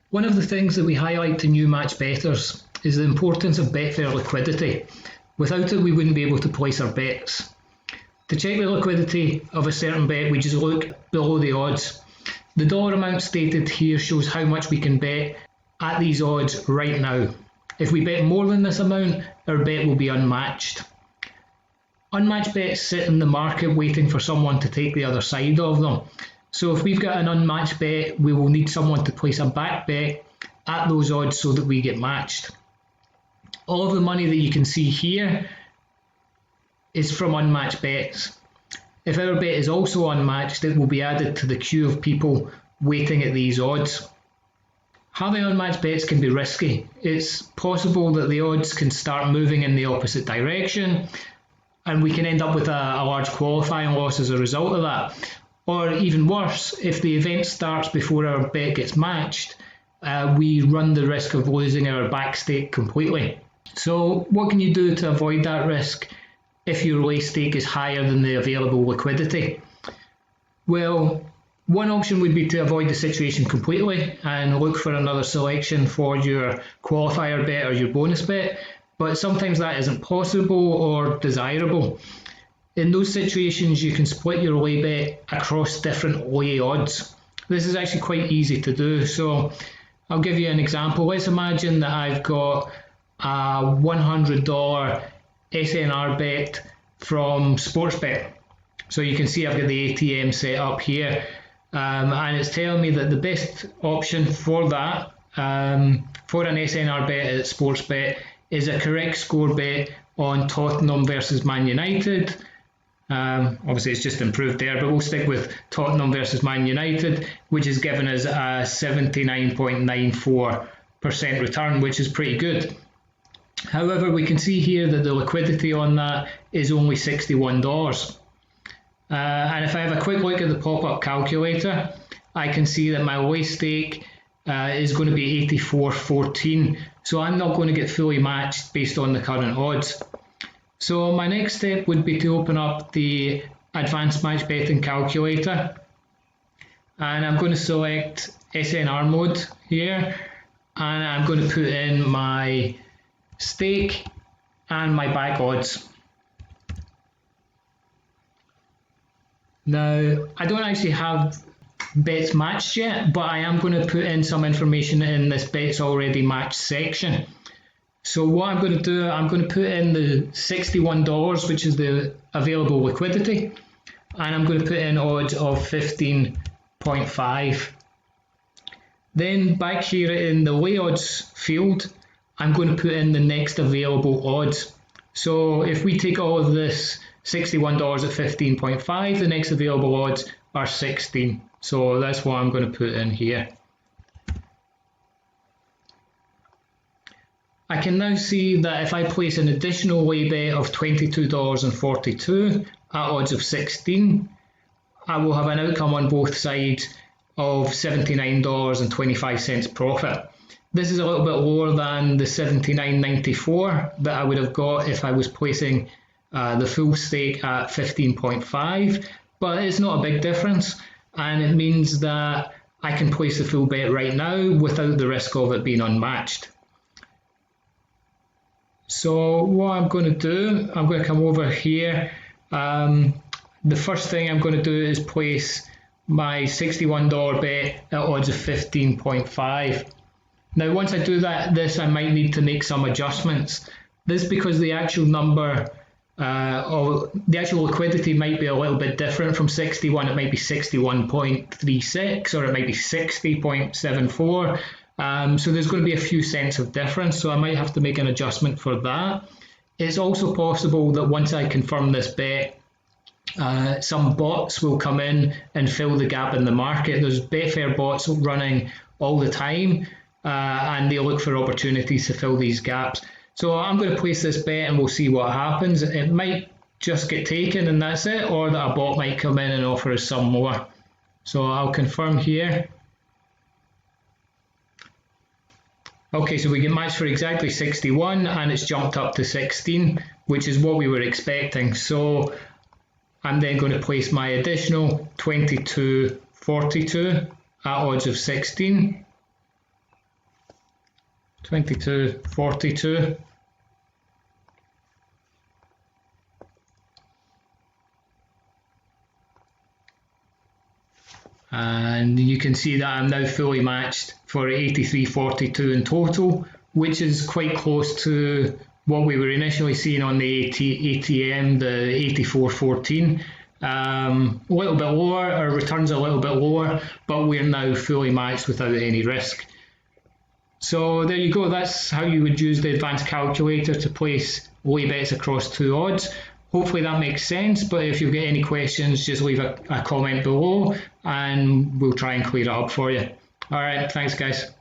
One of the things that we highlight to new match bettors is the importance of Betfair liquidity. Without it, we wouldn't be able to place our bets. To check the liquidity of a certain bet, we just look below the odds. The dollar amount stated here shows how much we can bet at these odds right now. If we bet more than this amount, our bet will be unmatched. Unmatched bets sit in the market waiting for someone to take the other side of them. So if we've got an unmatched bet, we will need someone to place a back bet at those odds so that we get matched. All of the money that you can see here is from unmatched bets. If our bet is also unmatched, it will be added to the queue of people waiting at these odds. Having unmatched bets can be risky. It's possible that the odds can start moving in the opposite direction and we can end up with a large qualifying loss as a result of that. Or even worse, if the event starts before our bet gets matched, we run the risk of losing our back stake completely. So what can you do to avoid that risk if your lay stake is higher than the available liquidity? Well, one option would be to avoid the situation completely and look for another selection for your qualifier bet or your bonus bet, but sometimes that isn't possible or desirable. In those situations, you can split your lay bet across different lay odds. This is actually quite easy to do. So I'll give you an example. Let's imagine that I've got a $100 SNR bet from Sportsbet. So you can see I've got the ATM set up here, and it's telling me that the best option for that, for an SNR bet at Sportsbet, is a correct score bet on Tottenham versus Man United. Obviously it's just improved there, but we'll stick with Tottenham versus Man United, which is given us a 79.94% return, which is pretty good. However, we can see here that the liquidity on that is only $61. And if I have a quick look at the pop-up calculator, I can see that my lay stake is going to be 84.14, so I'm not going to get fully matched based on the current odds. So my next step would be to open up the advanced match betting calculator, and I'm going to select SNR mode here, and I'm going to put in my stake and my back odds. Now, I don't actually have bets matched yet, but I am going to put in some information in this bets already matched section. So what I'm going to do, I'm going to put in the $61, which is the available liquidity, and I'm going to put in odds of 15.5. Then back here in the lay odds field, I'm going to put in the next available odds. So if we take all of this $61 at 15.5, the next available odds are 16. So that's what I'm going to put in here. I can now see that if I place an additional lay bet of $22.42 at odds of 16, I will have an outcome on both sides of $79.25 profit. This is a little bit lower than the $79.94 that I would have got if I was placing the full stake at 15.5, but it's not a big difference, and it means that I can place the full bet right now without the risk of it being unmatched. So what I'm going to do, I'm going to come over here. The first thing I'm going to do is place my $61 bet at odds of 15.5. Now once I do this I might need to make some adjustments. This is because the actual number, or the actual liquidity might be a little bit different from 61. It might be 61.36 or it might be 60.74. So there's going to be a few cents of difference, so I might have to make an adjustment for that. It's also possible that once I confirm this bet, some bots will come in and fill the gap in the market. There's Betfair bots running all the time, and they look for opportunities to fill these gaps. So I'm going to place this bet and we'll see what happens. It might just get taken and that's it, or that a bot might come in and offer us some more. So I'll confirm here. Okay, so we get matched for exactly 61 and it's jumped up to 16, which is what we were expecting. So I'm then going to place my additional 22.42 at odds of 16. 22.42. And you can see that I'm now fully matched for 83.42 in total, which is quite close to what we were initially seeing on the ATM, the 84.14. A little bit lower, our returns a little bit lower, but we're now fully matched without any risk. So there you go, that's how you would use the advanced calculator to place lay bets across two odds. Hopefully that makes sense, but if you've got any questions, just leave a comment below and we'll try and clear it up for you. Alright, thanks guys.